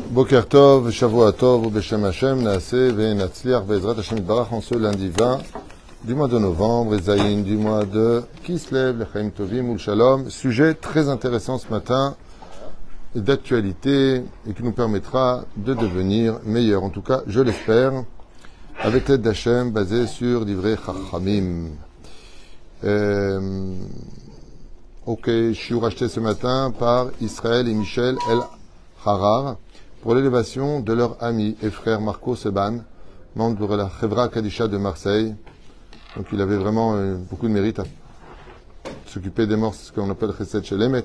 Boker Tov, Shavua Tov, Beshem Hashem, Naaseh, Ve'natzliach, Ve'ezrat Hashem Yitbarach, en ce lundi 20 du mois de novembre, et Zayin du mois de Kislev, Lechaim Tovim, Ul Shalom. Sujet très intéressant ce matin, d'actualité, et qui nous permettra de devenir meilleurs. En tout cas, je l'espère, avec l'aide d'Hashem, basé sur l'Ivrei Chachamim. Ok, je suis racheté ce matin par Israël et Michel El Harar pour l'élévation de leur ami et frère Marco Seban, membre de la Chevra Kadisha de Marseille. Donc il avait vraiment beaucoup de mérite à s'occuper des morts, c'est ce qu'on appelle Chesed Shelemet,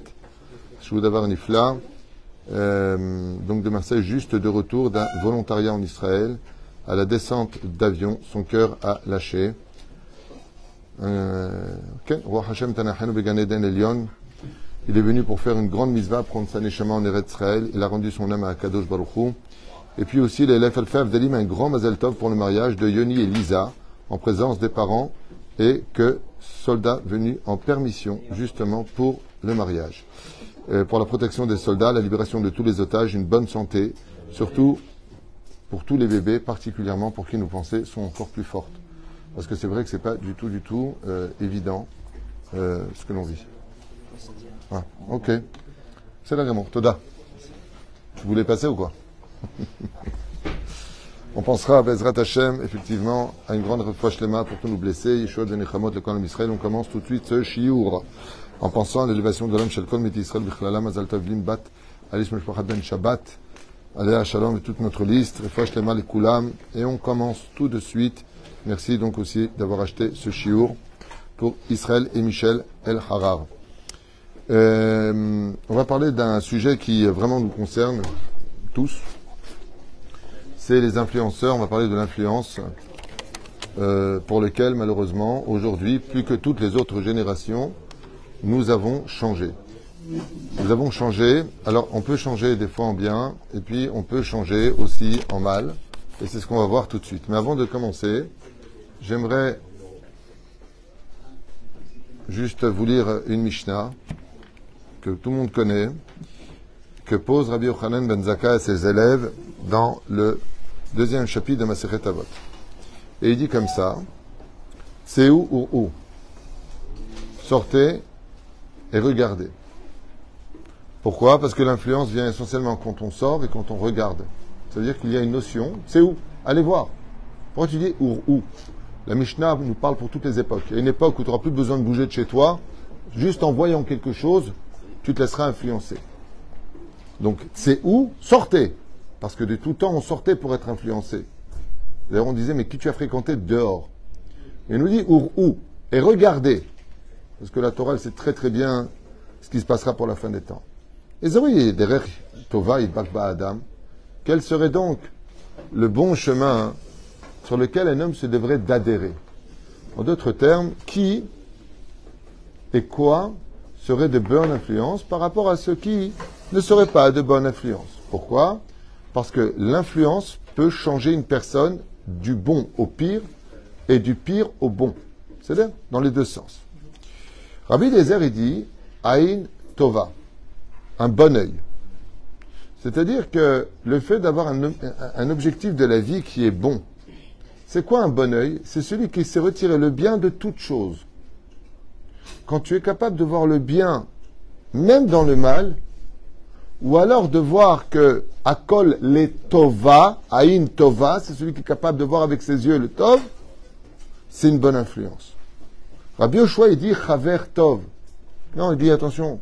Shoudavar Nifla. Donc de Marseille, juste de retour d'un volontariat en Israël, à la descente d'avion, son cœur a lâché. Roi Hashem Tanachenu Began Eden Elyon. Il est venu pour faire une grande mitzvah, prendre sa neshama en Eretz Israël. Il a rendu son âme à Kadosh Baruch Hu. Et puis aussi, les Lef Alfev Delim, un grand Mazel Tov pour le mariage de Yoni et Lisa, en présence des parents, et que soldats venus en permission, justement, pour le mariage. Pour la protection des soldats, la libération de tous les otages, une bonne santé, surtout pour tous les bébés, particulièrement pour qui nos pensées sont encore plus fortes. Parce que c'est vrai que c'est pas du tout évident ce que l'on vit. Ah, ok. C'est là, Raymond. Toda. Tu voulais passer ou quoi? On pensera à Bezrat Hashem, effectivement, à une grande refouach lema pour tous nos blessés. Yeshua de Nechamot, le Kolam Israël. On commence tout de suite ce shiur en pensant à l'élévation de l'homme Shel Kol Meti Israël Bichlala Mazal Tov Lim Bat Alish Meshpachat Ben Shabbat Alea Shalom et toute notre liste. Refouach lema les Kulam. Et on commence tout de suite. Merci donc aussi d'avoir acheté ce shiur pour Israël et Michel El Harar. On va parler d'un sujet qui vraiment nous concerne tous. C'est les influenceurs. On va parler de l'influence pour lequel, malheureusement, aujourd'hui, plus que toutes les autres générations, nous avons changé. Nous avons changé. Alors, on peut changer des fois en bien, et puis on peut changer aussi en mal. Et c'est ce qu'on va voir tout de suite. Mais avant de commencer, j'aimerais juste vous lire une Mishnah que tout le monde connaît, que pose Rabbi Yochanan ben Zakkai à ses élèves dans le deuxième chapitre de Masechet Avot. Et il dit comme ça: c'est où sortez et regardez. Pourquoi? Parce que l'influence vient essentiellement quand on sort et quand on regarde. Ça veut dire qu'il y a une notion, c'est où? Allez voir. Pourquoi tu dis où? La Mishnah nous parle pour toutes les époques. Il y a une époque où tu n'auras plus besoin de bouger de chez toi, juste en voyant quelque chose, tu te laisseras influencer. Donc, c'est où? Sortez. Parce que de tout temps, on sortait pour être influencé. D'ailleurs, on disait, mais qui tu as fréquenté dehors? Et il nous dit, où? Et regardez. Parce que la Torah, elle sait très très bien ce qui se passera pour la fin des temps. Et Zoé, derrière Tova et Bakba Adam, quel serait donc le bon chemin sur lequel un homme se devrait d'adhérer? En d'autres termes, qui et quoi serait de bonne influence par rapport à ceux qui ne seraient pas de bonne influence? Pourquoi? Parce que l'influence peut changer une personne du bon au pire et du pire au bon. C'est-à-dire dans les deux sens. Rabbi Eliezer, il dit Aïn Tova, un bon œil. C'est-à-dire que le fait d'avoir un objectif de la vie qui est bon, c'est quoi un bon œil? C'est celui qui sait retirer le bien de toute chose. Quand tu es capable de voir le bien, même dans le mal, ou alors de voir que Akol le Tova, Aïn Tova, c'est celui qui est capable de voir avec ses yeux le Tov, c'est une bonne influence. Rabbi Yoshua, il dit Chaver Tov. Non, il dit attention,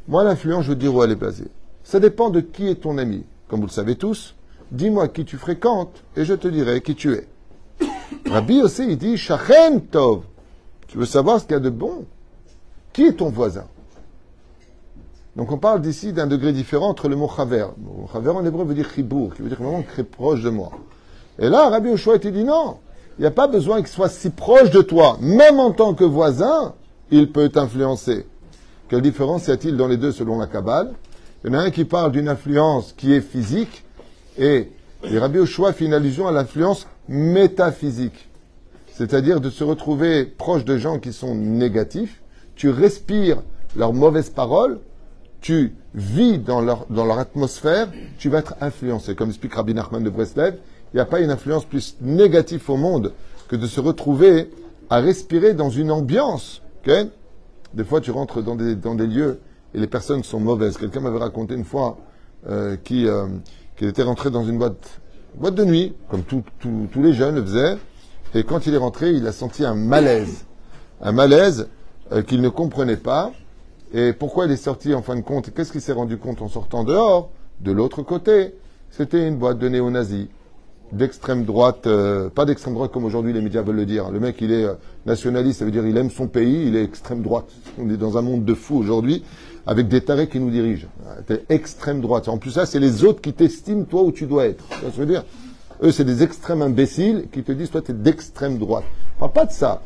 moi l'influence, je veux dire où elle est basée. Ça dépend de qui est ton ami. Comme vous le savez tous, dis-moi qui tu fréquentes et je te dirai qui tu es. Rabbi aussi, il dit Shachen Tov. Tu veux savoir ce qu'il y a de bon? Qui est ton voisin? Donc on parle d'ici d'un degré différent entre le mot chaver. Le mot chaver en hébreu veut dire chibour, qui veut dire vraiment très proche de moi. Et là, Rabbi Yoshua te dit non, il n'y a pas besoin qu'il soit si proche de toi. Même en tant que voisin, il peut t'influencer. Quelle différence y a-t-il dans les deux selon la Kabbale? Il y en a un qui parle d'une influence qui est physique, et Rabbi Yoshua fait une allusion à l'influence métaphysique. C'est-à-dire de se retrouver proche de gens qui sont négatifs, tu respires leurs mauvaises paroles, tu vis dans leur atmosphère, tu vas être influencé. Comme explique Rabbi Nachman de Breslev, il n'y a pas une influence plus négative au monde que de se retrouver à respirer dans une ambiance. Okay? Des fois, tu rentres dans des lieux et les personnes sont mauvaises. Quelqu'un m'avait raconté une fois qu'il était rentré dans une boîte de nuit, comme tous les jeunes le faisaient, et quand il est rentré, il a senti un malaise qu'il ne comprenait pas. Et pourquoi il est sorti en fin de compte? Qu'est-ce qu'il s'est rendu compte en sortant dehors? De l'autre côté, c'était une boîte de néo-nazis, d'extrême droite, pas d'extrême droite comme aujourd'hui les médias veulent le dire. Le mec, il est nationaliste, ça veut dire il aime son pays, il est extrême droite. On est dans un monde de fous aujourd'hui, avec des tarés qui nous dirigent. T'es extrême droite. En plus, ça, c'est les autres qui t'estiment, toi, où tu dois être. Ça veut dire, eux, c'est des extrêmes imbéciles qui te disent, toi, t'es d'extrême droite. Parle pas de ça.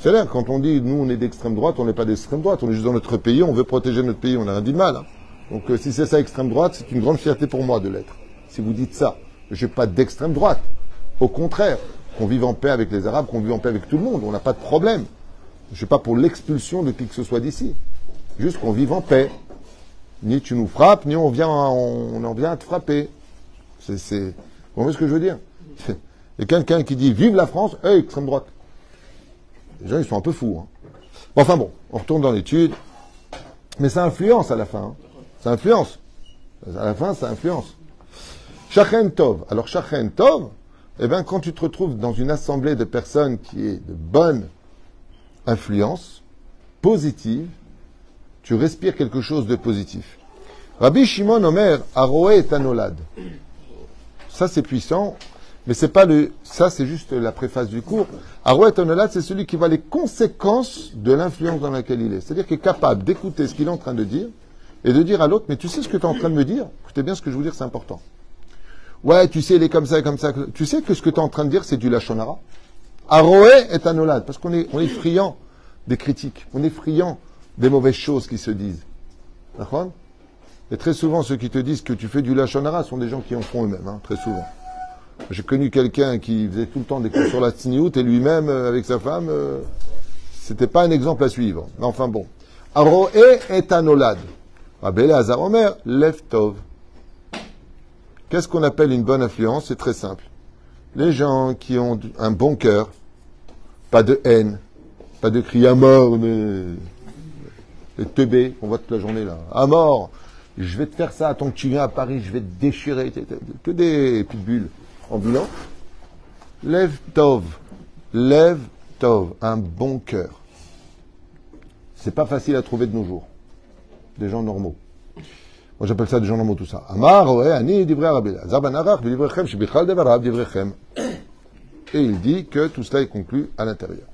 C'est là, quand on dit, nous, on est d'extrême droite, on n'est pas d'extrême droite, on est juste dans notre pays, on veut protéger notre pays, on n'a rien dit de mal. Hein. Donc, si c'est ça, extrême droite, c'est une grande fierté pour moi de l'être. Si vous dites ça, je n'ai pas d'extrême droite. Au contraire, qu'on vive en paix avec les Arabes, qu'on vive en paix avec tout le monde, on n'a pas de problème. Je ne suis pas pour l'expulsion de qui que ce soit d'ici. Juste qu'on vive en paix. Ni tu nous frappes, ni on en vient à te frapper. Vous voyez ce que je veux dire? Et quelqu'un qui dit, vive la France, extrême droite. Les gens, ils sont un peu fous. Hein. Bon, enfin bon, on retourne dans l'étude. Mais ça influence à la fin. Hein. Ça influence. À la fin, ça influence. Shachen Tov. Alors, Shachen Tov, eh bien, quand tu te retrouves dans une assemblée de personnes qui est de bonne influence, positive, tu respires quelque chose de positif. Rabbi Shimon Omer, Aroé et Tanolad. Ça, c'est puissant. Mais c'est pas ça, c'est juste la préface du cours. Arouet Onolad, c'est celui qui voit les conséquences de l'influence dans laquelle il est. C'est-à-dire qu'il est capable d'écouter ce qu'il est en train de dire et de dire à l'autre, mais tu sais ce que tu es en train de me dire? Écoutez bien ce que je veux dire, c'est important. Ouais, tu sais, il est comme ça et comme ça. Tu sais que ce que tu es en train de dire, c'est du lachonara. Arouet et Onolad, parce qu'on est friand des critiques. On est friand des mauvaises choses qui se disent. D'accord? Et très souvent, ceux qui te disent que tu fais du lachonara sont des gens qui en font eux-mêmes, hein, très souvent. J'ai connu quelqu'un qui faisait tout le temps des cours sur la tsniout et lui-même, avec sa femme, c'était pas un exemple à suivre. Mais enfin bon. Aroé et Tanolad. Rabbi Elazar Omer, Lev Tov. Qu'est-ce qu'on appelle une bonne influence? C'est très simple. Les gens qui ont un bon cœur, pas de haine, pas de cris à mort, mais les teubés, on voit toute la journée là. À mort, je vais te faire ça, tant que tu viens à Paris, je vais te déchirer. Que des pitbulls. Ambulant. Lev Tov, un bon cœur. C'est pas facile à trouver de nos jours. Des gens normaux. Moi j'appelle ça des gens normaux tout ça. Amar, ouais, ani, divrei Rabbi Elazar ben Arach, divrechem, shibichal devarav, divrechem. Et il dit que tout cela est conclu à l'intérieur.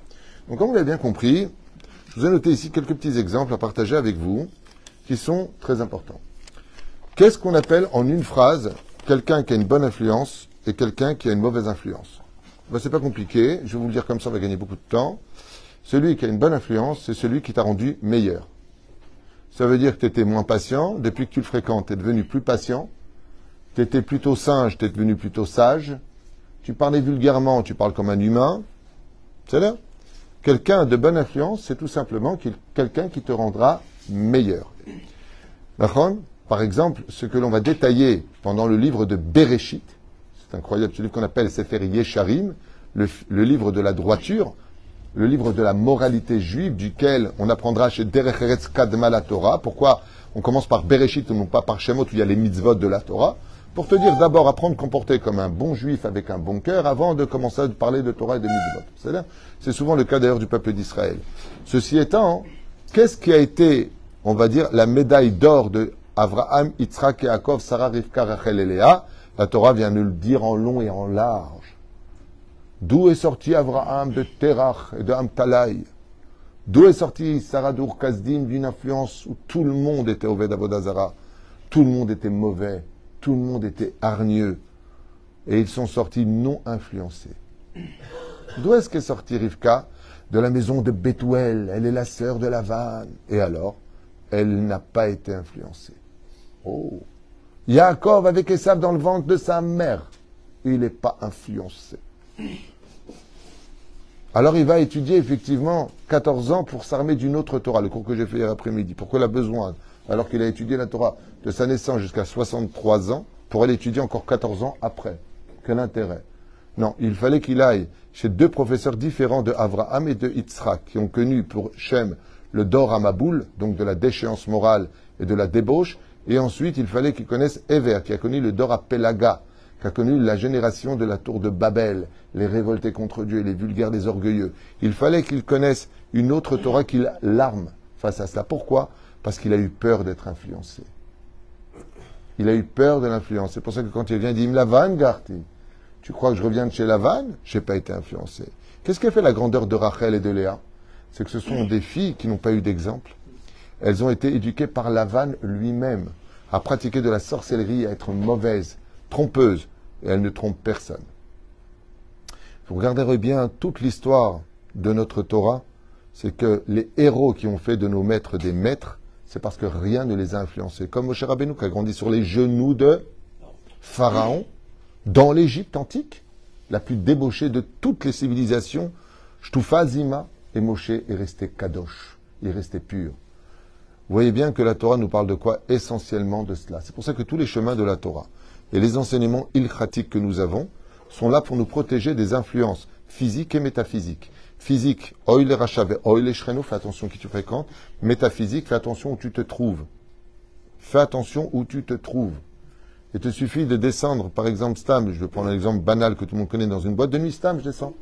Donc comme vous l'avez bien compris, je vous ai noté ici quelques petits exemples à partager avec vous qui sont très importants. Qu'est-ce qu'on appelle en une phrase quelqu'un qui a une bonne influence et quelqu'un qui a une mauvaise influence? Ben, c'est pas compliqué, je vais vous le dire comme ça, on va gagner beaucoup de temps. Celui qui a une bonne influence, c'est celui qui t'a rendu meilleur. Ça veut dire que tu étais moins patient, depuis que tu le fréquentes, tu es devenu plus patient, tu étais plutôt singe, tu es devenu plutôt sage, tu parlais vulgairement, tu parles comme un humain. C'est là. Quelqu'un de bonne influence, c'est tout simplement quelqu'un qui te rendra meilleur. D'accord? Par exemple, ce que l'on va détailler pendant le livre de Bereshit, c'est incroyable, ce livre qu'on appelle Sefer Yesharim, le livre de la droiture, le livre de la moralité juive, duquel on apprendra chez Derech Eretz Kadma la Torah. Pourquoi on commence par Bereshit et non pas par Shemot, où il y a les mitzvot de la Torah? Pour te dire d'abord apprendre à comporter comme un bon juif avec un bon cœur avant de commencer à parler de Torah et de mitzvot. C'est souvent le cas d'ailleurs du peuple d'Israël. Ceci étant, qu'est-ce qui a été, on va dire, la médaille d'or de Avraham, Yitzhak, Yaakov, Sarah, Rivka, Rachel et Léa? La Torah vient de le dire en long et en large. D'où est sorti Avraham de Terach et de Amtalai? D'où est sorti Sarah d'Ur-Kasdim d'une influence où tout le monde était Oved Avodazara, tout le monde était mauvais, tout le monde était hargneux, et ils sont sortis non influencés. D'où est-ce qu'est sortie Rivka? De la maison de Bethuel, elle est la sœur de Lavan. Et alors, elle n'a pas été influencée. Oh! Yaakov avec Esav dans le ventre de sa mère, il n'est pas influencé. Alors il va étudier effectivement 14 ans pour s'armer d'une autre Torah, le cours que j'ai fait hier après-midi. Pourquoi il a besoin alors qu'il a étudié la Torah de sa naissance jusqu'à 63 ans, pour aller étudier encore 14 ans après. Quel intérêt? Non, il fallait qu'il aille chez deux professeurs différents de Avraham et de Yitzhak, qui ont connu pour Shem le Dor Amaboul, donc de la déchéance morale et de la débauche, et ensuite il fallait qu'il connaisse Ever, qui a connu le Dor Apelaga, qui a connu la génération de la tour de Babel, les révoltés contre Dieu, les vulgaires, les orgueilleux. Il fallait qu'il connaisse une autre Torah qu'il l'arme face à cela. Pourquoi? Parce qu'il a eu peur d'être influencé. Il a eu peur de l'influence. C'est pour ça que quand il vient, il dit « Lavan, Garti, tu crois que je reviens de chez Lavan? Je n'ai pas été influencé. » Qu'est-ce qui a fait la grandeur de Rachel et de Léa? C'est que ce sont des filles qui n'ont pas eu d'exemple. Elles ont été éduquées par Lavan lui-même à pratiquer de la sorcellerie, à être mauvaises, trompeuses, et elles ne trompent personne. Vous regarderez bien toute l'histoire de notre Torah, c'est que les héros qui ont fait de nos maîtres des maîtres, c'est parce que rien ne les a influencés. Comme Moshe Rabbeinu qui a grandi sur les genoux de Pharaon, dans l'Égypte antique, la plus débauchée de toutes les civilisations, Shtufa Zima, et Moshe est resté kadosh, il est resté pur. Vous voyez bien que la Torah nous parle de quoi? Essentiellement de cela. C'est pour ça que tous les chemins de la Torah et les enseignements ilchatiques que nous avons sont là pour nous protéger des influences physiques et métaphysiques. Physique, oil rachave, oil shreno, fais attention qui tu fréquentes. Métaphysique, fais attention où tu te trouves. Fais attention où tu te trouves. Il te suffit de descendre, par exemple, Stam, je vais prendre un exemple banal que tout le monde connaît, dans une boîte de nuit, Stam, je descends.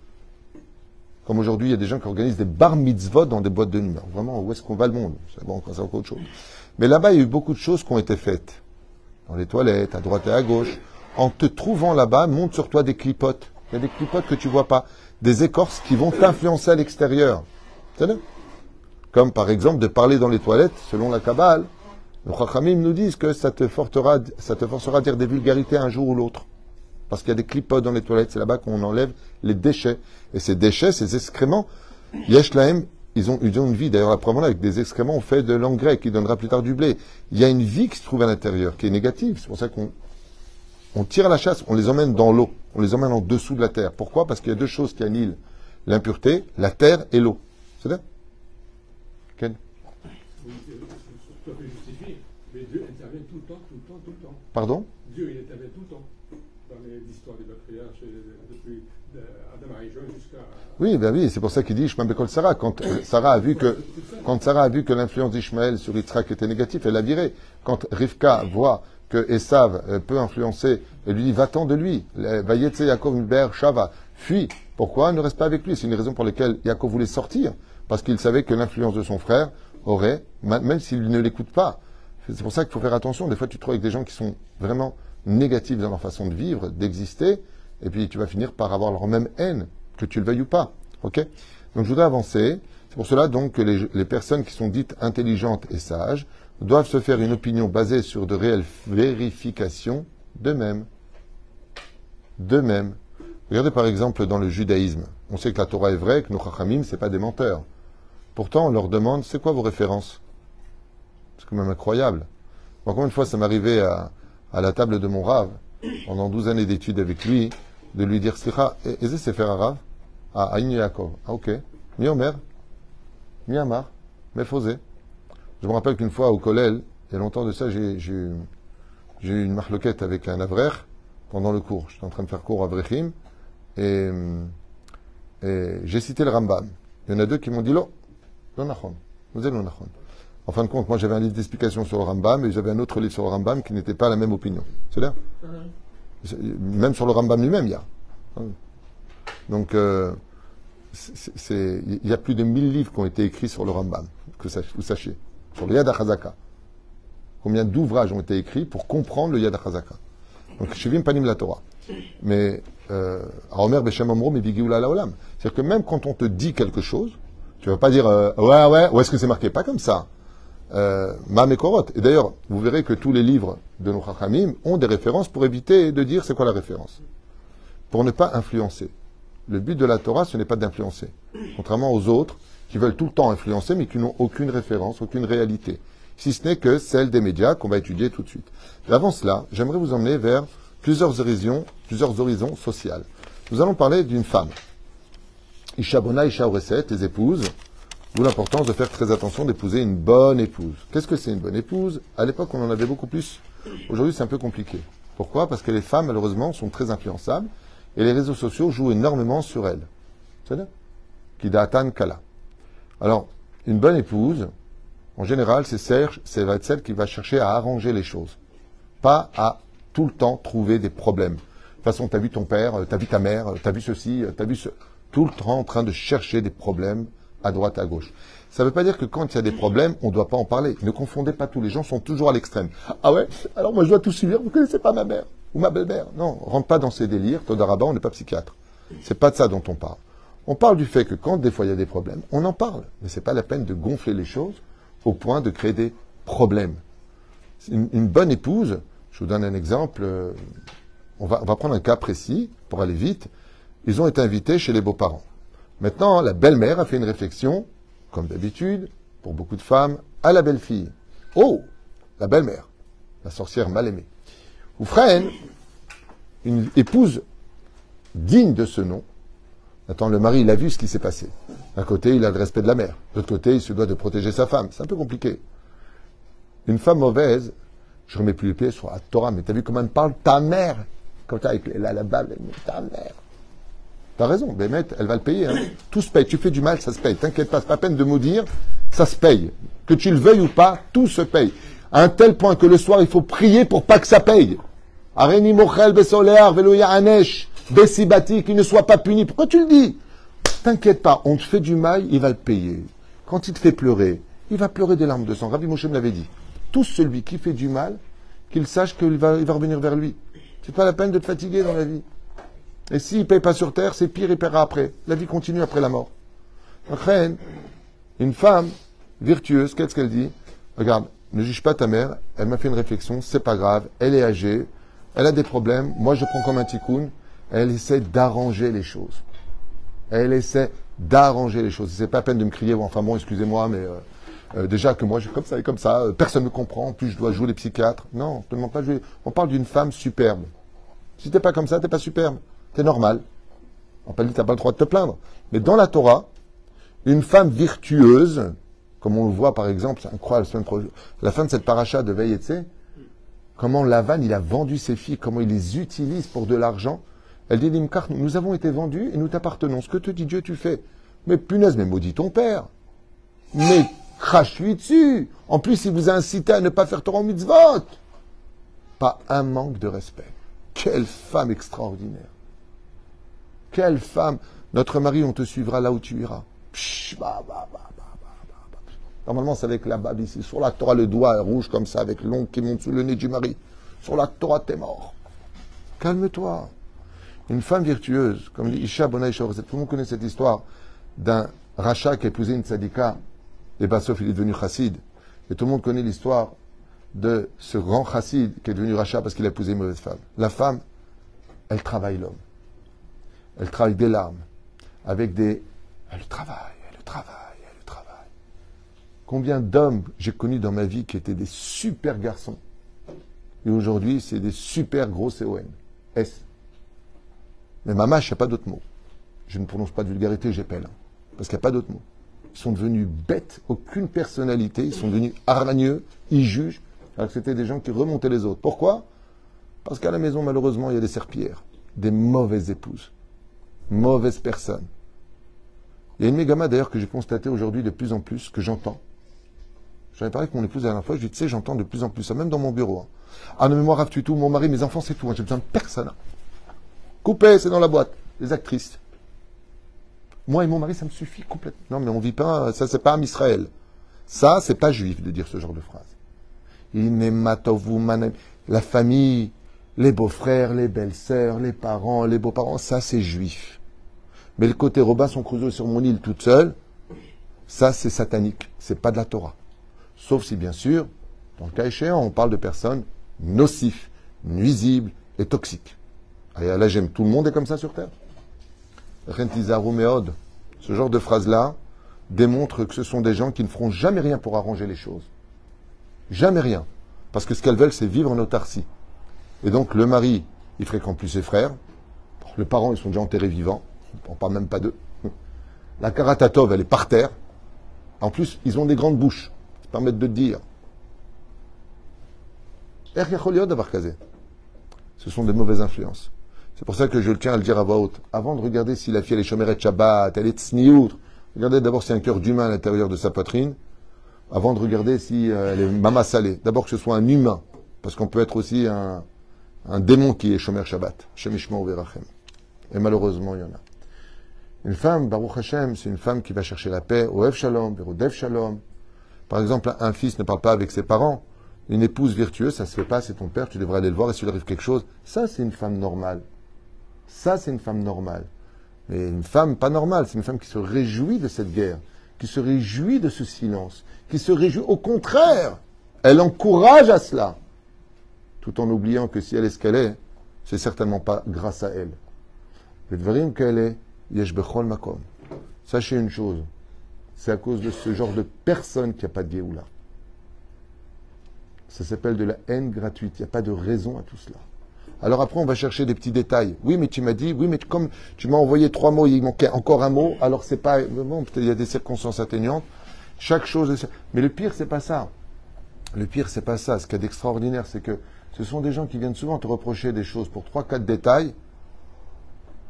Comme aujourd'hui, il y a des gens qui organisent des bar mitzvot dans des boîtes de nuit. Alors vraiment, où est-ce qu'on va le monde? C'est bon, c'est encore autre chose. Mais là-bas, il y a eu beaucoup de choses qui ont été faites. Dans les toilettes, à droite et à gauche. En te trouvant là-bas, monte sur toi des clipotes. Il y a des clipotes que tu vois pas. Des écorces qui vont t'influencer à l'extérieur. C'est-à-dire? Comme par exemple de parler dans les toilettes, selon la Kabbale. Les Chachamim nous disent que ça te forcera à dire des vulgarités un jour ou l'autre. Parce qu'il y a des clipotes dans les toilettes, c'est là-bas qu'on enlève les déchets. Et ces déchets, ces excréments, Yesh Lahem, ils ont une vie. D'ailleurs, la preuve, avec des excréments, on fait de l'engrais qui donnera plus tard du blé. Il y a une vie qui se trouve à l'intérieur, qui est négative. C'est pour ça qu'on tire à la chasse, on les emmène dans l'eau, on les emmène en dessous de la terre. Pourquoi? Parce qu'il y a deux choses qui annihilent l'impureté, la terre et l'eau. C'est là? Ken? Oui, c'est tout à fait justifié. Mais Dieu intervient tout le temps. Pardon? Dieu, il intervient tout le temps. Dans l'histoire des patriarches, depuis Adam Aïcha jusqu'à... Oui, c'est pour ça qu'il dit Ishmael Bekol Sarah. Quand Sarah a vu que l'influence d'Ishmaël sur Yitzhak était négative, elle l'a viré. Quand Rivka voit que Esav peut influencer, elle lui dit va-t'en de lui. Vayetse Yaakov Miber Shava. Fuis. Pourquoi? Ne reste pas avec lui. C'est une raison pour laquelle Yaakov voulait sortir. Parce qu'il savait que l'influence de son frère aurait, même s'il ne l'écoute pas. C'est pour ça qu'il faut faire attention. Des fois, tu te trouves avec des gens qui sont vraiment négatifs dans leur façon de vivre, d'exister, et puis tu vas finir par avoir leur même haine, que tu le veuilles ou pas. Ok? Donc je voudrais avancer. C'est pour cela donc que les personnes qui sont dites intelligentes et sages doivent se faire une opinion basée sur de réelles vérifications d'eux-mêmes. D'eux-mêmes. Regardez par exemple dans le judaïsme. On sait que la Torah est vraie, que nos chachamim, c'est pas des menteurs. Pourtant, on leur demande, c'est quoi vos références? C'est quand même incroyable. Bon, combien de fois ça m'arrivait à la table de mon Rav, pendant 12 années d'études avec lui, de lui dire, Slicha, est-ce c'est faire un Rav? Ah, Aïn Yaakov. Ah, ok. Mi Omer, Mi Amar, Mefosé. Je me rappelle qu'une fois au Kollel, il y a longtemps de ça, j'ai eu une marloquette avec un Avrer pendant le cours. J'étais en train de faire cours à Vrechim, et j'ai cité le Rambam. Il y en a deux qui m'ont dit, lo nachon. Vous êtes lo nachon. En fin de compte, moi j'avais un livre d'explication sur le Rambam et j'avais un autre livre sur le Rambam qui n'était pas la même opinion. C'est là? Même sur le Rambam lui-même, il y a. Donc, il y a plus de 1000 livres qui ont été écrits sur le Rambam, que vous sachiez. Sur le Yad HaChazaka. Combien d'ouvrages ont été écrits pour comprendre le Yad HaChazaka. Donc, Shivim Panim la Torah. Mais, Omer Beshem Omro, mais Bigioula la Olam. C'est-à-dire que même quand on te dit quelque chose, tu ne vas pas dire, ouais, où est-ce que c'est marqué? Pas comme ça. Ma Mekorot. Et d'ailleurs, vous verrez que tous les livres de nos Chachamim ont des références pour éviter de dire c'est quoi la référence. Pour ne pas influencer. Le but de la Torah, ce n'est pas d'influencer. Contrairement aux autres, qui veulent tout le temps influencer, mais qui n'ont aucune référence, aucune réalité. Si ce n'est que celle des médias qu'on va étudier tout de suite. Et avant cela, j'aimerais vous emmener vers plusieurs horizons sociaux. Nous allons parler d'une femme. Isha Bona, Isha Oreset, les épouses D'où l'importance de faire très attention d'épouser une bonne épouse. Qu'est-ce que c'est une bonne épouse? À l'époque, on en avait beaucoup plus. Aujourd'hui, c'est un peu compliqué. Pourquoi? Parce que les femmes, malheureusement, sont très influençables et les réseaux sociaux jouent énormément sur elles. C'est-à-dire Kidatan Kala. Alors, une bonne épouse, en général, ça va être celle qui va chercher à arranger les choses. Pas à tout le temps trouver des problèmes. De toute façon, t'as vu ton père, t'as vu ta mère, t'as vu ceci, t'as vu ce... Tout le temps en train de chercher des problèmes à droite, à gauche. Ça ne veut pas dire que quand il y a des problèmes, on ne doit pas en parler. Ne confondez pas tous. Les gens sont toujours à l'extrême. Ah ouais? Alors moi je dois tout subir. Vous ne connaissez pas ma mère ou ma belle-mère? Non, rentre pas dans ces délires. Todarabah, on n'est pas psychiatre. C'est pas de ça dont on parle. On parle du fait que quand des fois il y a des problèmes, on en parle. Mais c'est pas la peine de gonfler les choses au point de créer des problèmes. Une bonne épouse, je vous donne un exemple. On va prendre un cas précis pour aller vite. Ils ont été invités chez les beaux-parents. Maintenant, la belle-mère a fait une réflexion, comme d'habitude, pour beaucoup de femmes, à la belle-fille. Oh, la belle-mère, la sorcière mal aimée. Ou freine, une épouse digne de ce nom. Attends, le mari, il a vu ce qui s'est passé. D'un côté, il a le respect de la mère. De l'autre côté, il se doit de protéger sa femme. C'est un peu compliqué. Une femme mauvaise, je remets plus les pieds sur la Torah, mais t'as vu comment elle me parle? Ta mère. Comme ça, avec la balle, ta mère. T'as raison, Bémet, elle va le payer. Hein. Tout se paye. Tu fais du mal, ça se paye. T'inquiète pas, c'est pas la peine de maudire, ça se paye. Que tu le veuilles ou pas, tout se paye. À un tel point que le soir, il faut prier pour pas que ça paye. Areni mochel besolear veloya anesh besibati, qu'il ne soit pas puni. Pourquoi tu le dis? T'inquiète pas, on te fait du mal, il va le payer. Quand il te fait pleurer, il va pleurer des larmes de sang. Rabbi Moshe me l'avait dit. Tout celui qui fait du mal, qu'il sache qu'il va revenir vers lui. C'est pas la peine de te fatiguer dans la vie. Et s'il ne paye pas sur terre, c'est pire, il paiera après. La vie continue après la mort. Après, une femme virtueuse, qu'est-ce qu'elle dit? Regarde, ne juge pas ta mère, elle m'a fait une réflexion, c'est pas grave, elle est âgée, elle a des problèmes, moi je prends comme un tikkun, elle essaie d'arranger les choses. Elle essaie d'arranger les choses. C'est pas la peine de me crier, enfin bon, excusez-moi, mais déjà que moi je suis comme ça et comme ça, personne ne me comprend, en plus je dois jouer les psychiatres. Non, je ne te demande pas de jouer. On parle d'une femme superbe. Si t'es pas comme ça, t'es pas superbe. C'est normal. On n'a pas dit que tu n'as pas le droit de te plaindre. Mais dans la Torah, une femme virtueuse, comme on le voit par exemple, c'est incroyable, la fin de cette paracha de Vayetse, comment Lavan, il a vendu ses filles, comment il les utilise pour de l'argent. Elle dit, Limkar, nous avons été vendus et nous t'appartenons. Ce que te dit Dieu, tu fais. Mais punaise, mais maudit ton père. Mais crache-lui dessus. En plus, il vous a incité à ne pas faire Torah mitzvot. Pas un manque de respect. Quelle femme extraordinaire. Quelle femme! Notre mari, on te suivra là où tu iras. Normalement, c'est avec la babe ici. Sur la Torah, le doigt est rouge comme ça, avec l'ongle qui monte sous le nez du mari. Sur la Torah, t'es mort. Calme-toi. Une femme virtueuse, comme dit Isha Bona Isha, tout le monde connaît cette histoire d'un rachat qui a épousé une tzadika, et Bassof, il est devenu chassid. Et tout le monde connaît l'histoire de ce grand chassid qui est devenu rachat parce qu'il a épousé une mauvaise femme. La femme, elle travaille l'homme. Elle travaille des larmes, avec des... Elle travaille. Combien d'hommes j'ai connus dans ma vie qui étaient des super garçons. Et aujourd'hui, c'est des super gros CON. S. Mais mamache, il n'y a pas d'autre mot. Je ne prononce pas de vulgarité, j'appelle. Parce qu'il n'y a pas d'autre mot. Ils sont devenus bêtes, aucune personnalité. Ils sont devenus hargneux, ils jugent. Alors que c'était des gens qui remontaient les autres. Pourquoi? Parce qu'à la maison, malheureusement, il y a des serpillères, des mauvaises épouses. Mauvaise personne. Il y a une mégama d'ailleurs que j'ai constaté aujourd'hui de plus en plus, que j'entends. J'avais parlé avec mon épouse la dernière fois, je lui dis, tu sais, j'entends de plus en plus ça, même dans mon bureau. Hein. Ah non, mais moi, Rav, tu tout, mon mari, mes enfants, c'est tout. Hein, j'ai besoin de personne. Coupé, c'est dans la boîte. Les actrices. Moi et mon mari, ça me suffit complètement. Non, mais on vit pas, ça, c'est pas un Israël. Ça, c'est pas juif de dire ce genre de phrase. La famille, les beaux-frères, les belles-sœurs, les parents, les beaux-parents, ça, c'est juif. Mais le côté Robinson Crusoe sur mon île toute seule, ça, c'est satanique. C'est pas de la Torah. Sauf si, bien sûr, dans le cas échéant, on parle de personnes nocifs, nuisibles et toxiques. Et là, j'aime, tout le monde est comme ça sur Terre. Rentizaru meod. Ce genre de phrase-là démontre que ce sont des gens qui ne feront jamais rien pour arranger les choses. Jamais rien. Parce que ce qu'elles veulent, c'est vivre en autarcie. Et donc, le mari, il fréquente plus ses frères. Les parents, ils sont déjà enterrés vivants. On parle même pas d'eux. La karatatov, elle est par terre. En plus, ils ont des grandes bouches, qui permettent de dire. Ce sont des mauvaises influences. C'est pour ça que je tiens à le dire à voix haute. Avant de regarder si la fille elle est chomeret Shabbat, elle est tsniout, regardez d'abord s'il y a un cœur d'humain à l'intérieur de sa poitrine, avant de regarder si elle est mama salée. D'abord que ce soit un humain, parce qu'on peut être aussi un démon qui est shomer Shabbat. Shemishma uverachem. Et malheureusement, il y en a. Une femme, Baruch Hashem, c'est une femme qui va chercher la paix, Oev Shalom, Verodev Shalom. Par exemple, un fils ne parle pas avec ses parents. Une épouse virtueuse, ça se fait pas, c'est ton père, tu devrais aller le voir et s'il arrive quelque chose. Ça, c'est une femme normale. Ça, c'est une femme normale. Mais une femme pas normale, c'est une femme qui se réjouit de cette guerre, qui se réjouit de ce silence, qui se réjouit, au contraire, elle encourage à cela, tout en oubliant que si elle est ce qu'elle est, c'est certainement pas grâce à elle. Le dvarim qu'elle est, yesh bechol makom. Sachez une chose, c'est à cause de ce genre de personne qu'il n'y a pas de Géoula. Ça s'appelle de la haine gratuite. Il n'y a pas de raison à tout cela. Alors après, on va chercher des petits détails. Oui, mais tu m'as dit, oui, mais comme tu m'as envoyé 3 mots, il manquait encore un mot, alors c'est pas... Bon, peut-être il y a des circonstances atténuantes. Chaque chose... Mais le pire, c'est pas ça. Le pire, c'est pas ça. Ce qu'il y a d'extraordinaire, c'est que ce sont des gens qui viennent souvent te reprocher des choses pour 3-4 détails,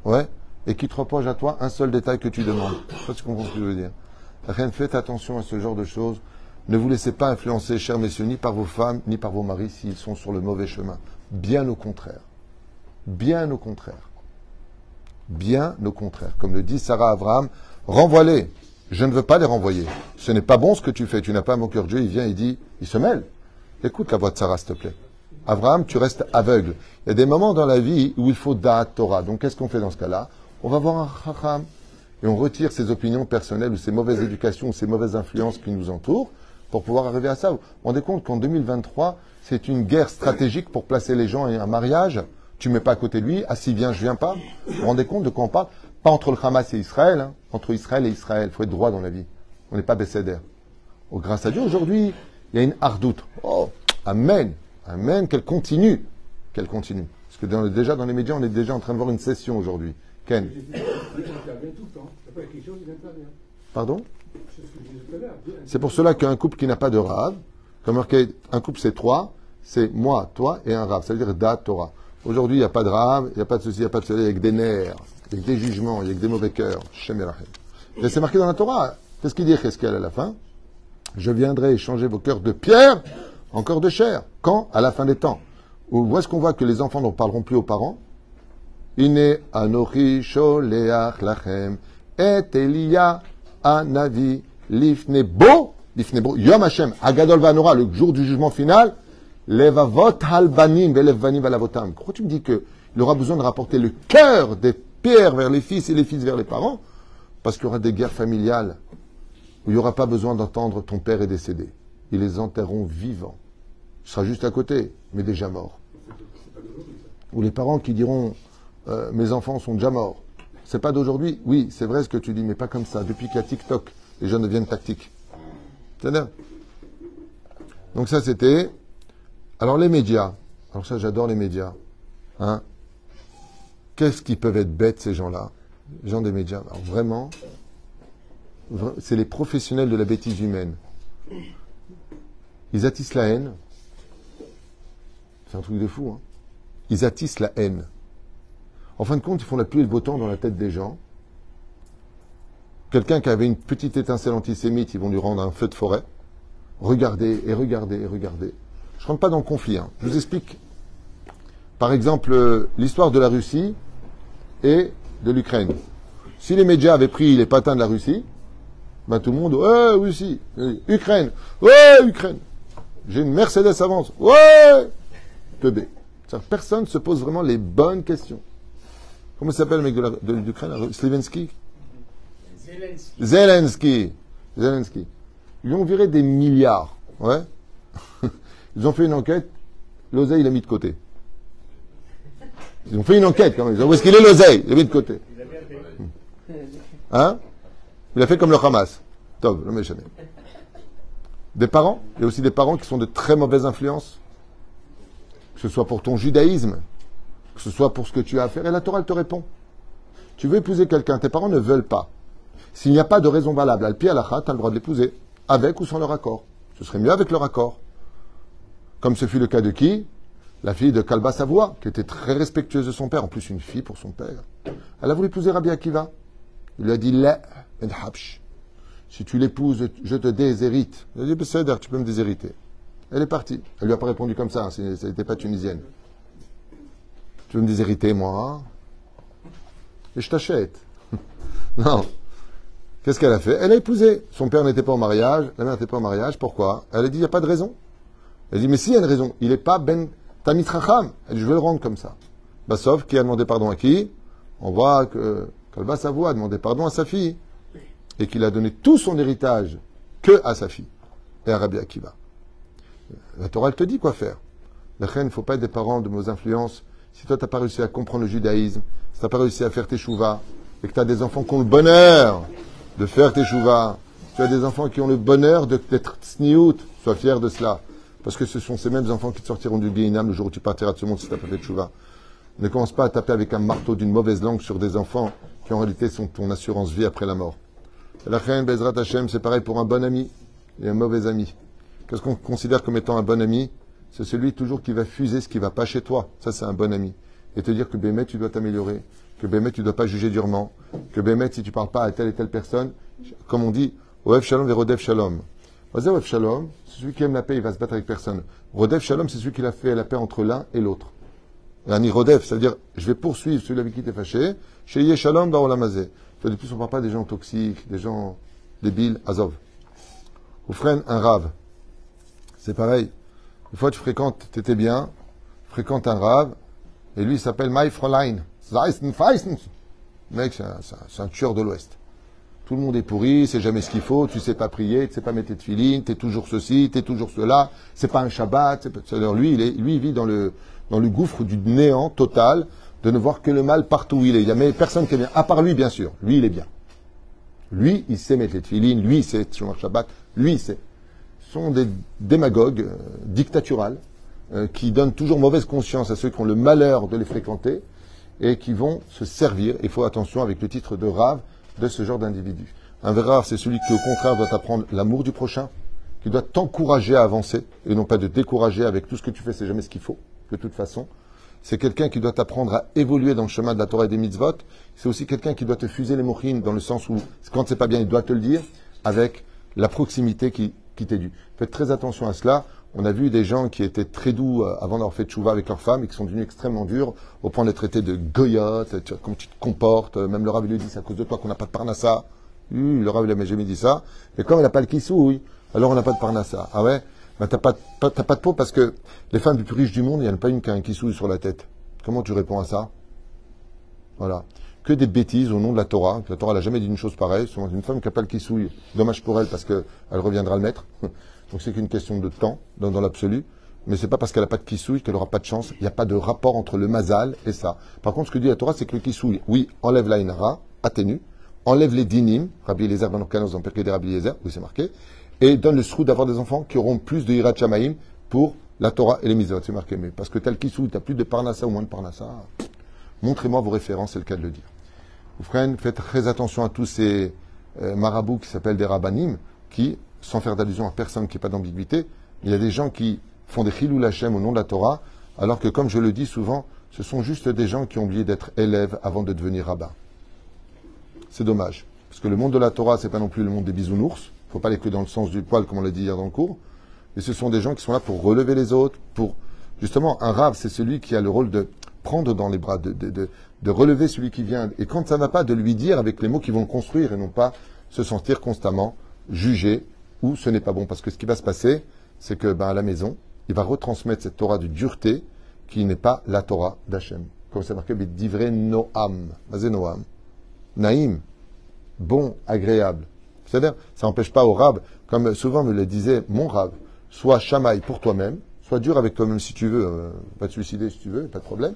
ouais, et qui te reprochent à toi un seul détail que tu demandes. Je sais pas si tu comprends ce que je veux dire. Rien, faites attention à ce genre de choses. Ne vous laissez pas influencer, chers messieurs, ni par vos femmes, ni par vos maris, s'ils sont sur le mauvais chemin. Bien au contraire. Bien au contraire. Bien au contraire. Comme le dit Sarah Abraham, renvoie-les. Je ne veux pas les renvoyer. Ce n'est pas bon ce que tu fais. Tu n'as pas un bon cœur. Dieu, il vient, il dit, il se mêle. Écoute la voix de Sarah, s'il te plaît. Abraham, tu restes aveugle. Il y a des moments dans la vie où il faut da'at Torah. Donc, qu'est-ce qu'on fait dans ce cas-là? On va voir un chacham et on retire ses opinions personnelles ou ses mauvaises éducations ou ses mauvaises influences qui nous entourent pour pouvoir arriver à ça. Vous vous rendez compte qu'en 2023, c'est une guerre stratégique pour placer les gens à un mariage. Tu ne mets pas à côté de lui. Ah, s'il vient, je viens pas. Vous vous rendez compte de quoi on parle? Pas entre le Hamas et Israël. Hein. Entre Israël et Israël. Il faut être droit dans la vie. On n'est pas bécédère. Oh, grâce à Dieu, aujourd'hui, il y a une hardoute. Oh, amen. Amen. Qu'elle continue. Qu'elle continue. Parce que déjà dans les médias, on est déjà en train de voir une session aujourd'hui. Ken. Pardon? C'est pour cela qu'un couple qui n'a pas de rave, comme marqué, un couple c'est 3, c'est moi, toi et un rave, c'est-à-dire da Torah. Aujourd'hui, il n'y a pas de rave, il n'y a pas de ceci, il n'y a pas de cela, il y a que des nerfs, il y a que des jugements, il y a que des mauvais cœurs. Shem Yerachem. Et c'est marqué dans la Torah. Qu'est-ce qu'il dit Cheskel à la fin? Je viendrai échanger vos cœurs de pierre en cœurs de chair. Quand? À la fin des temps. Où est-ce qu'on voit que les enfants ne parleront plus aux parents? Ine anochi sholeach lachem et Elia anavi lifnebo yom Hashem agadol vanora, le jour du jugement final, levavot halbanim velevvanim valavotam. Pourquoi tu me dis qu'il aura besoin de rapporter le cœur des pères vers les fils et les fils vers les parents? Parce qu'il y aura des guerres familiales où il n'y aura pas besoin d'entendre ton père est décédé. Ils les enterreront vivants. Tu seras juste à côté, mais déjà mort. Ou les parents qui diront mes enfants sont déjà morts. C'est pas d'aujourd'hui. Oui, c'est vrai ce que tu dis, mais pas comme ça. Depuis qu'il y a TikTok, les jeunes deviennent tactiques. C'est-à-dire. Donc ça, c'était... Alors les médias. Alors ça, j'adore les médias. Hein? Qu'est-ce qu'ils peuvent être bêtes, ces gens-là? Les gens des médias. Alors vraiment, c'est les professionnels de la bêtise humaine. Ils attissent la haine. C'est un truc de fou, hein? Ils attissent la haine. En fin de compte, ils font la pluie et le beau temps dans la tête des gens. Quelqu'un qui avait une petite étincelle antisémite, ils vont lui rendre un feu de forêt. Regardez, et regardez, et regardez. Je ne rentre pas dans le conflit. Hein. Je vous explique. Par exemple, l'histoire de la Russie et de l'Ukraine. Si les médias avaient pris les patins de la Russie, ben tout le monde, ouais, Russie, Ukraine, ouais, Ukraine. J'ai une Mercedes avance, ouais, teubé. Personne ne se pose vraiment les bonnes questions. Comment s'appelle le mec de l'Ukraine? Zelensky. Zelensky. Ils ont viré des milliards. Ouais. Ils ont fait une enquête. L'oseille, il a mis de côté. Ils ont fait une enquête quand même. Où est-ce qu'il est l'oseille? Il a mis de côté. Hein? Il a fait comme le Hamas. Tov, le méchant. Des parents. Il y a aussi des parents qui sont de très mauvaises influences. Que ce soit pour ton judaïsme, que ce soit pour ce que tu as à faire. Et la Torah, elle te répond. Tu veux épouser quelqu'un, tes parents ne veulent pas. S'il n'y a pas de raison valable, al-pi halakha, tu as le droit de l'épouser, avec ou sans leur accord. Ce serait mieux avec leur accord. Comme ce fut le cas de qui? La fille de Kalba Savoie, qui était très respectueuse de son père, en plus une fille pour son père. Elle a voulu épouser Rabbi Akiva. Il lui a dit, la, en habsh. Si tu l'épouses, je te déshérite. Il a dit, Besséder, tu peux me déshériter. Elle est partie. Elle lui a pas répondu comme ça, ça n'était pas tunisienne. Tu veux me déshériter, moi? Et je t'achète. Non. Qu'est-ce qu'elle a fait? Elle a épousé. Son père n'était pas au mariage, la mère n'était pas au mariage. Pourquoi? Elle a dit, il n'y a pas de raison. Elle a dit, mais si, il y a une raison. Il n'est pas ben tamit racham. Elle dit, je vais le rendre comme ça. Sauf qui a demandé pardon à qui? On voit que Kalba Savoie a demandé pardon à sa fille. Et qu'il a donné tout son héritage que à sa fille. Et à Rabbi Akiva. La Torah, elle te dit quoi faire. La reine, il ne faut pas être des parents de nos influences. Si toi, tu n'as pas réussi à comprendre le judaïsme, si tu n'as pas réussi à faire tes chouvas, et que tu as des enfants qui ont le bonheur de faire tes chouvas, tu as des enfants qui ont le bonheur d'être sniout, sois fier de cela. Parce que ce sont ces mêmes enfants qui te sortiront du Guéhinam le jour où tu partiras de ce monde si tu n'as pas fait de chouvas. Ne commence pas à taper avec un marteau d'une mauvaise langue sur des enfants qui en réalité sont ton assurance vie après la mort. Et la reine, Bezrat Hashem, c'est pareil pour un bon ami et un mauvais ami. Qu'est-ce qu'on considère comme étant un bon ami? C'est celui toujours qui va fuser ce qui ne va pas chez toi. Ça, c'est un bon ami. Et te dire que Bémet, tu dois t'améliorer, que Bémet, tu ne dois pas juger durement, que Bémet, si tu ne parles pas à telle et telle personne, comme on dit, Oev Shalom Verodev Shalom. Oev Shalom, c'est celui qui aime la paix, il va se battre avec personne. Rodev Shalom, c'est celui qui a fait la paix entre l'un et l'autre. Rani Rodev, ça veut dire, je vais poursuivre celui avec qui tu es fâché, chez Yeh Shalom dans Olamazé. De plus, on ne parle pas des gens toxiques, des gens débiles, Azov. Ou freine un rave. C'est pareil. Une fois, tu fréquentes, tu étais bien, fréquente un rave, et lui, il s'appelle Mai Fräulein. Mec, c'est un tueur de l'Ouest. Tout le monde est pourri, c'est jamais ce qu'il faut, tu sais pas prier, tu sais pas mettre tes tefilines, t'es toujours ceci, t'es toujours cela, c'est pas un Shabbat. C'est-à-dire, lui, il vit dans le gouffre du néant total, de ne voir que le mal partout où il est. Il n'y a même personne qui est bien, à part lui, bien sûr. Lui, il est bien. Lui, il sait mettre les tefilines, lui, il sait Shomer Shabbat, lui, il sait. Ce sont des démagogues dictaturales qui donnent toujours mauvaise conscience à ceux qui ont le malheur de les fréquenter et qui vont se servir, il faut attention avec le titre de rave, de ce genre d'individu. Un vrai rave, c'est celui qui, au contraire, doit apprendre l'amour du prochain, qui doit t'encourager à avancer et non pas de décourager avec tout ce que tu fais, c'est jamais ce qu'il faut, de toute façon. C'est quelqu'un qui doit t'apprendre à évoluer dans le chemin de la Torah et des mitzvot. C'est aussi quelqu'un qui doit te fuser les mochines dans le sens où, quand c'est pas bien, il doit te le dire avec la proximité qui t'est due. Faites très attention à cela. On a vu des gens qui étaient très doux avant d'avoir fait tchouva avec leurs femmes et qui sont devenus extrêmement durs au point d'être traités de goyote, comment tu te comportes. Même le Rav lui dit, c'est à cause de toi qu'on n'a pas de parnassa. Le Rav, il n'a jamais dit ça. Et comme elle n'a pas le kissouille, alors on n'a pas de parnassa. Ah ouais? Ben, t'as pas de peau parce que les femmes les plus riches du monde, il n'y en a pas une qui a un kissouille sur la tête. Comment tu réponds à ça? Voilà. Que des bêtises au nom de la Torah. La Torah n'a jamais dit une chose pareille. Souvent, une femme qui n'a pas le kissouille, dommage pour elle parce qu'elle reviendra le mettre. Donc c'est qu'une question de temps, dans l'absolu. Mais c'est pas parce qu'elle n'a pas de kissouille qu'elle n'aura pas de chance. Il n'y a pas de rapport entre le mazal et ça. Par contre, ce que dit la Torah, c'est que le kissouille, oui, enlève la inara, atténue, enlève les dinim, Rabbi Eliezer ben Orkanos dans Perkei de Rabbi Eliezer, oui c'est marqué, et donne le sroud d'avoir des enfants qui auront plus de hirat shamaim pour la Torah et les mitzvot, c'est marqué. Mais parce que tu as le kissouille, tu n'as plus de parnassa ou moins de parnassa, montrez-moi vos références, c'est le cas de le dire. Vous frères, faites très attention à tous ces marabouts qui s'appellent des rabbanim, qui, sans faire d'allusion à personne qui n'est pas d'ambiguïté, il y a des gens qui font des chilou lachem au nom de la Torah, alors que, comme je le dis souvent, ce sont juste des gens qui ont oublié d'être élèves avant de devenir rabbin. C'est dommage. Parce que le monde de la Torah, c'est pas non plus le monde des bisounours. Il ne faut pas aller que dans le sens du poil, comme on l'a dit hier dans le cours. Mais ce sont des gens qui sont là pour relever les autres, pour... Justement, un rave, c'est celui qui a le rôle de prendre dans les bras, de relever celui qui vient. Et quand ça ne va pas, de lui dire avec les mots qui vont le construire et non pas se sentir constamment jugé ou ce n'est pas bon. Parce que ce qui va se passer, c'est que à la maison, il va retransmettre cette Torah de dureté qui n'est pas la Torah d'Hachem. Comme c'est marqué, divrei noam. Mazé noam. Naïm. Bon, agréable. C'est-à-dire, ça n'empêche pas au rab, comme souvent me le disait mon rab, sois chamaï pour toi-même, sois dur avec toi-même si tu veux, pas te suicider si tu veux, pas de problème,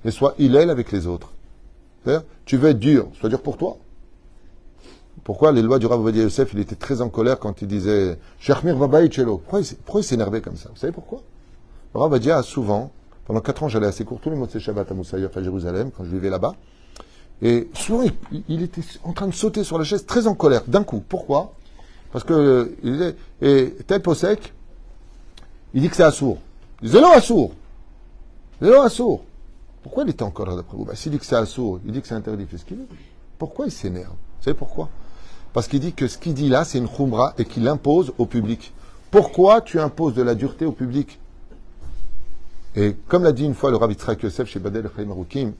et sois hillel avec les autres. C'est-à-dire, tu veux être dur, sois dur pour toi. Pourquoi les lois du Rav Ovadia Yosef, il était très en colère quand il disait Shechmir Vabaï Chelo. Pourquoi il s'énervait comme ça? Vous savez pourquoi? Le Rav Ovadia a souvent, pendant 4 ans, j'allais à ses cours tous les mots de ses Shabbat à Moussaïef à Jérusalem, quand je vivais là-bas, Et souvent, il était en train de sauter sur la chaise, très en colère, d'un coup. Pourquoi? Parce que, et tel Posek, il dit que c'est assourd. Il dit, c'est non assourd. C'est non assourd. Pourquoi il était en colère d'après vous? S'il dit que c'est assourd, il dit que c'est interdit, il fait ce qu'il veut. Pourquoi il s'énerve? Vous savez pourquoi? Parce qu'il dit que ce qu'il dit là, c'est une khumra et qu'il l'impose au public. Pourquoi tu imposes de la dureté au public? Et comme l'a dit une fois le Rav Yitzhak Yosef chez Badel Chaim Arukim,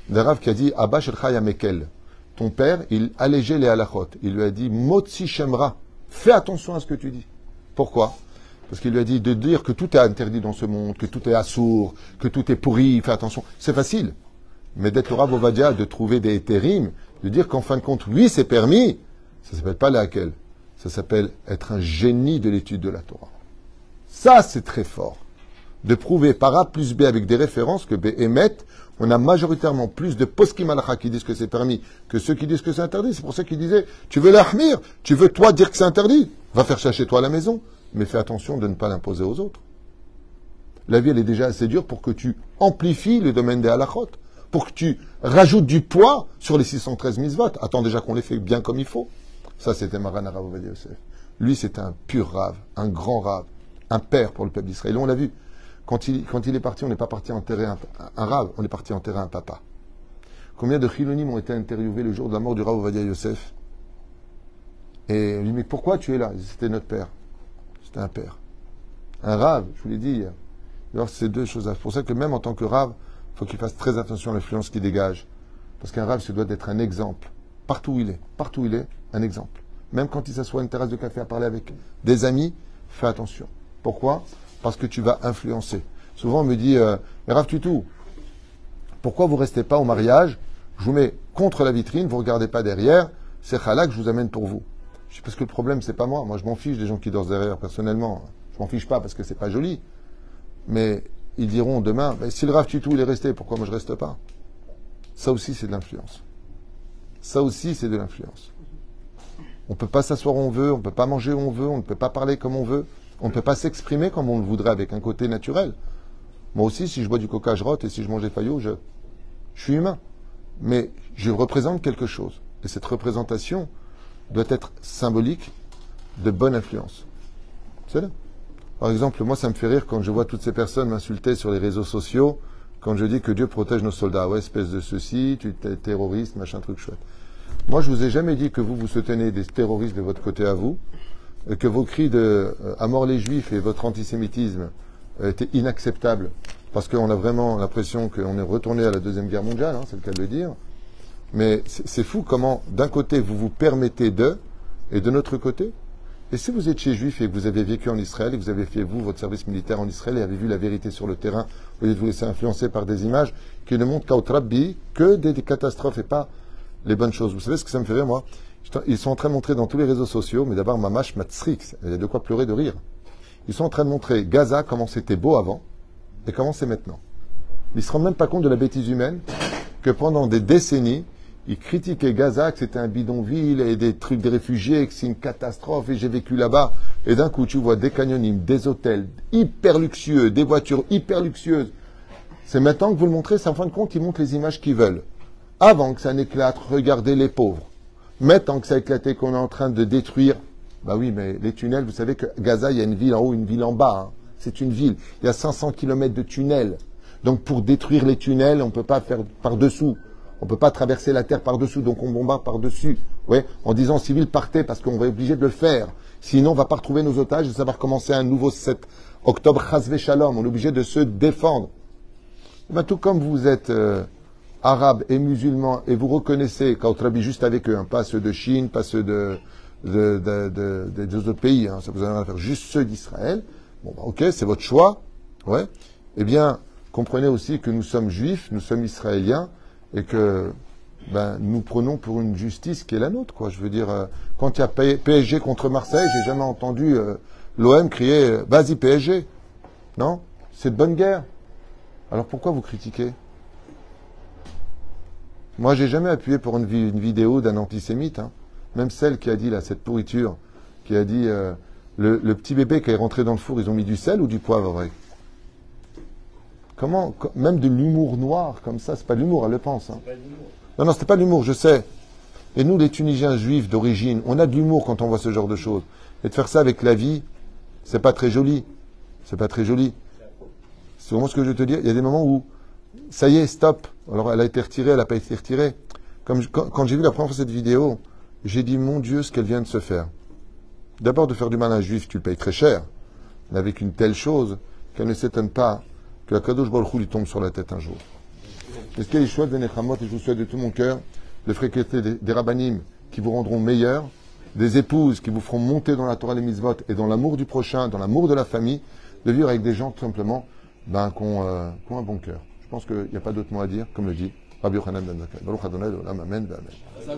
le Rav qui a dit Abba Shel Chaya Mekel, ton père, il allégeait les halachot. Il lui a dit Motsi Shemra, fais attention à ce que tu dis. Pourquoi? Parce qu'il lui a dit de dire que tout est interdit dans ce monde, que tout est assourd, que tout est pourri, fais attention. C'est facile. Mais d'être le Rav Ovadia, de trouver des hétérim, de dire qu'en fin de compte, oui, c'est permis, ça s'appelle pas laquelle. Ça s'appelle être un génie de l'étude de la Torah. Ça, c'est très fort. De prouver par A plus B avec des références que B émet, on a majoritairement plus de poskim halakha qui disent que c'est permis que ceux qui disent que c'est interdit. C'est pour ça qu'ils disaient, tu veux l'ahmir, tu veux toi dire que c'est interdit, va faire ça chez toi à la maison, mais fais attention de ne pas l'imposer aux autres. La vie, elle est déjà assez dure pour que tu amplifies le domaine des halachot, pour que tu rajoutes du poids sur les 613 mitzvot. Attends déjà qu'on les fait bien comme il faut. Ça, c'était Maran Rav Ovadia Yosef. Lui, c'était un pur rave, un grand rave, un père pour le peuple d'Israël. On l'a vu. Quand il est parti, on n'est pas parti enterrer un rave, on est parti enterrer un papa. Combien de chilonim ont été interviewés le jour de la mort du Rav Ovadia Yosef? Et on lui dit, mais pourquoi tu es là? C'était notre père. C'était un père. Un rave, je vous l'ai dit hier. Alors, c'est deux choses. C'est pour ça que même en tant que rave, il faut qu'il fasse très attention à l'influence qu'il dégage. Parce qu'un rave, ça doit être un exemple. Partout où il est, un exemple. Même quand il s'assoit à une terrasse de café à parler avec des amis, fais attention. Pourquoi? Parce que tu vas influencer. Souvent, on me dit, mais Rav Tutu, pourquoi vous ne restez pas au mariage? Je vous mets contre la vitrine, vous ne regardez pas derrière, c'est Chala que je vous amène pour vous. Je dis, parce que le problème, c'est pas moi. Moi, je m'en fiche des gens qui dansent derrière, personnellement. Je m'en fiche pas parce que c'est pas joli. Mais ils diront demain, si le Rav Tutu, il est resté, pourquoi moi je reste pas? Ça aussi, c'est de l'influence. Ça aussi, c'est de l'influence. On ne peut pas s'asseoir où on veut, on ne peut pas manger où on veut, on ne peut pas parler comme on veut. On ne peut pas s'exprimer comme on le voudrait avec un côté naturel. Moi aussi, si je bois du coca, je rote, et si je mange des faillots, je suis humain. Mais je représente quelque chose. Et cette représentation doit être symbolique de bonne influence. C'est là. Par exemple, moi, ça me fait rire quand je vois toutes ces personnes m'insulter sur les réseaux sociaux, quand je dis que Dieu protège nos soldats. Ouais, espèce de ceci, tu es terroriste, machin, truc chouette. Moi, je vous ai jamais dit que vous soutenez des terroristes de votre côté à vous, que vos cris de à mort les juifs et votre antisémitisme étaient inacceptables, parce qu'on a vraiment l'impression qu'on est retourné à la Deuxième Guerre mondiale, c'est le cas de le dire. Mais c'est fou comment, d'un côté, vous vous permettez et de notre côté. Et si vous étiez juif et que vous avez vécu en Israël, et que vous avez fait, vous, votre service militaire en Israël, et avez vu la vérité sur le terrain, au lieu de vous laisser influencer par des images qui ne montrent qu'au Rabbi que des catastrophes et pas les bonnes choses. Vous savez ce que ça me fait rire, moi? Ils sont en train de montrer dans tous les réseaux sociaux, mais d'abord Mamash Matsrix, il y a de quoi pleurer de rire. Ils sont en train de montrer Gaza, comment c'était beau avant, et comment c'est maintenant. Ils ne se rendent même pas compte de la bêtise humaine, que pendant des décennies, ils critiquaient Gaza, que c'était un bidonville, et des trucs des réfugiés, que c'est une catastrophe, et j'ai vécu là-bas. Et d'un coup, tu vois des canyonimes, des hôtels hyper luxueux, des voitures hyper luxueuses. C'est maintenant que vous le montrez, c'est en fin de compte, ils montrent les images qu'ils veulent. Avant que ça n'éclate, regardez les pauvres. Maintenant que ça a éclaté, qu'on est en train de détruire, bah oui, mais les tunnels, vous savez que Gaza, il y a une ville en haut, une ville en bas. C'est une ville. Il y a 500 km de tunnels. Donc pour détruire les tunnels, on ne peut pas faire par-dessous. On ne peut pas traverser la terre par-dessous, donc on bombarde par-dessus. Ouais, en disant civil partez, parce qu'on va être obligé de le faire. Sinon, on ne va pas retrouver nos otages et ça va recommencer un nouveau 7 octobre, Chazvé Shalom. On est obligé de se défendre. Et ben, tout comme vous êtes arabes et musulmans, et vous reconnaissez qu'Autrabi juste avec eux, pas ceux de Chine, pas ceux des autres pays, ça vous en a à faire, juste ceux d'Israël. Bon, bah, ok, c'est votre choix. Ouais. Eh bien, comprenez aussi que nous sommes juifs, nous sommes israéliens, et que nous prenons pour une justice qui est la nôtre, quoi. Je veux dire, quand il y a PSG contre Marseille, j'ai jamais entendu l'OM crier « Vas-y PSG !» Non, c'est de bonne guerre. Alors pourquoi vous critiquez? Moi, j'ai jamais appuyé pour une vidéo d'un antisémite, même celle qui a dit, là, cette pourriture, qui a dit le petit bébé qui est rentré dans le four, ils ont mis du sel ou du poivre avec? Comment, même de l'humour noir comme ça, c'est pas de l'humour, elle le pense. Non, non, c'était pas de l'humour, je sais. Et nous, les Tunisiens juifs d'origine, on a de l'humour quand on voit ce genre de choses. Et de faire ça avec la vie, c'est pas très joli. C'est pas très joli. C'est vraiment ce que je veux te dire. Il y a des moments où, ça y est, stop. Alors, elle a été retirée, elle n'a pas été retirée. Quand j'ai vu la première fois cette vidéo, j'ai dit, mon Dieu, ce qu'elle vient de se faire. D'abord, de faire du mal à un juif, tu le payes très cher. Mais avec une telle chose, qu'elle ne s'étonne pas que la Kadosh Baruch Hu lui tombe sur la tête un jour. Est-ce qu'il y a des choix de Nechamot, et je vous souhaite de tout mon cœur de fréquenter des rabbanim qui vous rendront meilleurs, des épouses qui vous feront monter dans la Torah les mitzvot et dans l'amour du prochain, dans l'amour de la famille, de vivre avec des gens tout simplement qui ont un bon cœur. Je pense qu'il n'y a pas d'autre mot à dire, comme le dit Rabbi Yochanan ben Zakkai. Baruch Adonai Olam, Amen, Amen.